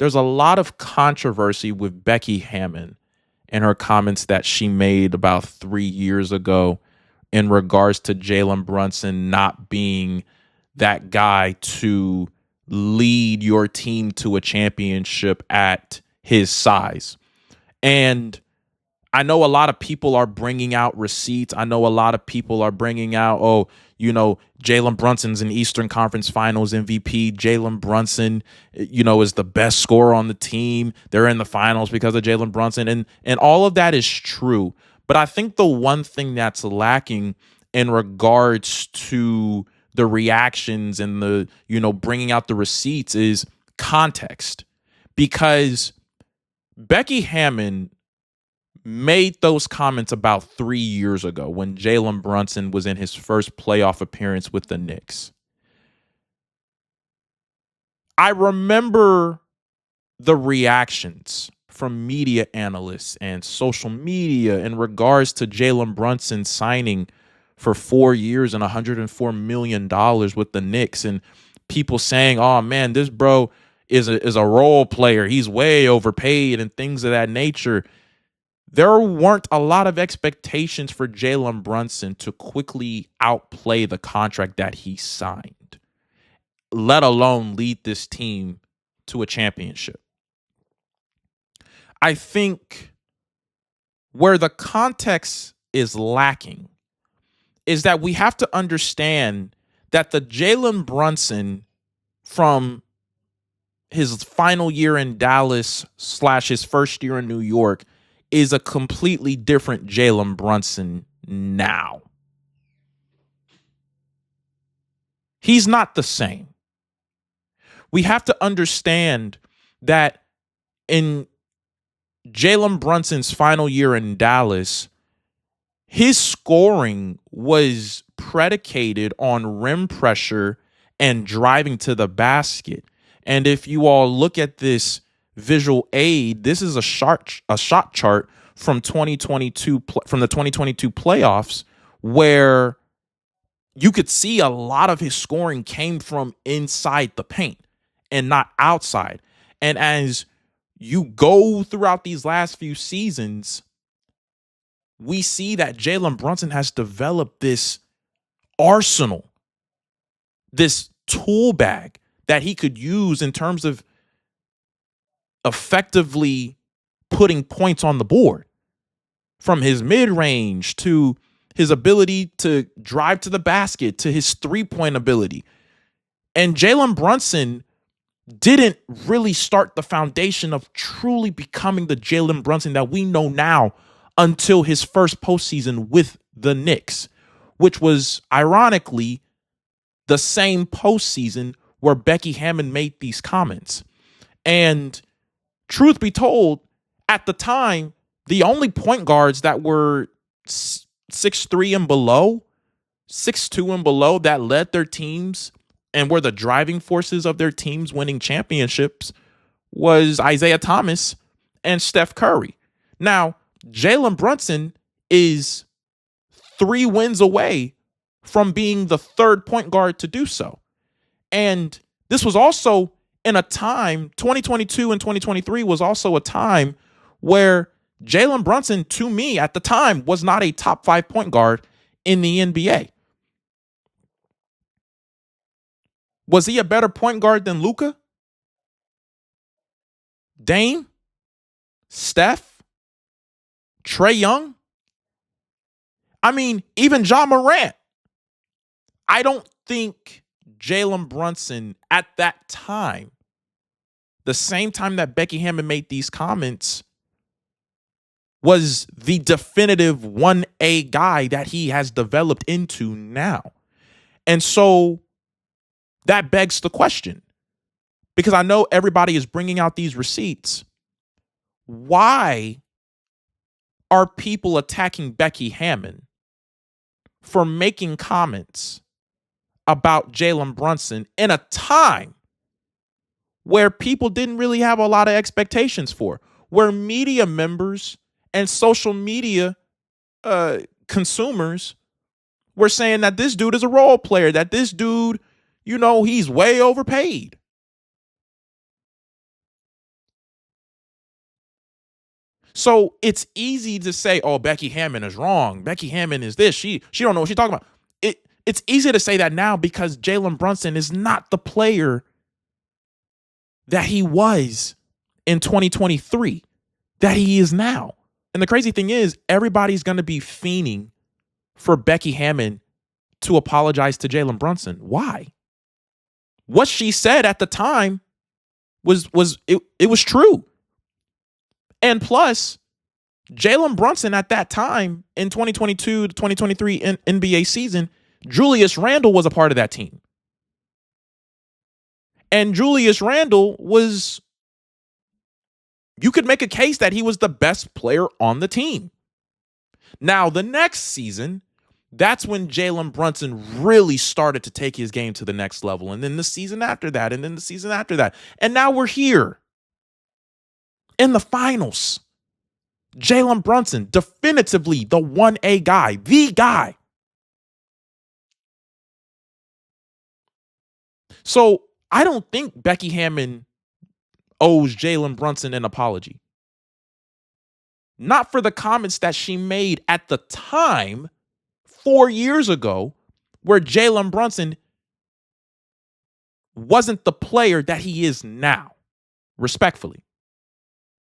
there's a lot of controversy with Becky Hammon and her comments that she made about 3 years ago in regards to Jalen Brunson not being that guy to lead your team to a championship at his size. And I know a lot of people are bringing out receipts. I know a lot of people are bringing out, Jalen Brunson's an Eastern Conference Finals MVP. Jalen Brunson, is the best scorer on the team. They're in the finals because of Jalen Brunson. And all of that is true. But I think the one thing that's lacking in regards to the reactions and the, bringing out the receipts is context. Because Becky Hammon made those comments about 3 years ago when Jalen Brunson was in his first playoff appearance with the Knicks. I remember the reactions from media analysts and social media in regards to Jalen Brunson signing for 4 years and $104 million with the Knicks, and people saying, oh man, this bro is a role player. He's way overpaid and things of that nature. There weren't a lot of expectations for Jalen Brunson to quickly outplay the contract that he signed, let alone lead this team to a championship. I think where the context is lacking is that we have to understand that the Jalen Brunson from his final year in Dallas / his first year in New York is a completely different Jalen Brunson now. He's not the same. We have to understand that in Jalen Brunson's final year in Dallas, his scoring was predicated on rim pressure and driving to the basket. And if you all look at this visual aid, this is a shot chart from 2022 from the 2022 playoffs, where you could see a lot of his scoring came from inside the paint and not outside. And as you go throughout these last few seasons, we see that Jalen Brunson has developed this arsenal, this tool bag that he could use in terms of effectively putting points on the board, from his mid-range to his ability to drive to the basket to his three-point ability. And Jalen Brunson didn't really start the foundation of truly becoming the Jalen Brunson that we know now until his first postseason with the Knicks, which was ironically the same postseason where Becky Hammon made these comments. And truth be told, at the time, the only point guards that were 6'3" and below, 6'2" and below that led their teams and were the driving forces of their teams winning championships was Isaiah Thomas and Steph Curry. Now, Jalen Brunson is 3 wins away from being the third point guard to do so. And this was also in a time, 2022 and 2023 was also a time where Jalen Brunson, to me at the time, was not a top 5 point guard in the NBA. Was he a better point guard than Luka, Dame, Steph, Trae Young? I mean, even Ja Morant. I don't think Jalen Brunson at that time, the same time that Becky Hammon made these comments, was the definitive 1A guy that he has developed into now. And so that begs the question, because I know everybody is bringing out these receipts. Why are people attacking Becky Hammon for making comments about Jalen Brunson in a time where people didn't really have a lot of expectations for, where media members and social media consumers were saying that this dude is a role player, that this dude, he's way overpaid? So it's easy to say, "Oh, Becky Hammon is wrong. Becky Hammon is this. She don't know what she's talking about." It's easy to say that now because Jalen Brunson is not the player that he was in 2023, that he is now. And the crazy thing is, everybody's going to be fiending for Becky Hammon to apologize to Jalen Brunson. Why? What she said at the time was true. And plus, Jalen Brunson at that time in 2022 to 2023 NBA season, Julius Randle was a part of that team. And Julius Randle was, you could make a case that he was the best player on the team. Now, the next season, that's when Jalen Brunson really started to take his game to the next level. And then the season after that, and then the season after that. And now we're here in the finals. Jalen Brunson, definitively the 1A guy, the guy. So I don't think Becky Hammon owes Jalen Brunson an apology. Not for the comments that she made at the time 4 years ago, where Jalen Brunson wasn't the player that he is now, respectfully.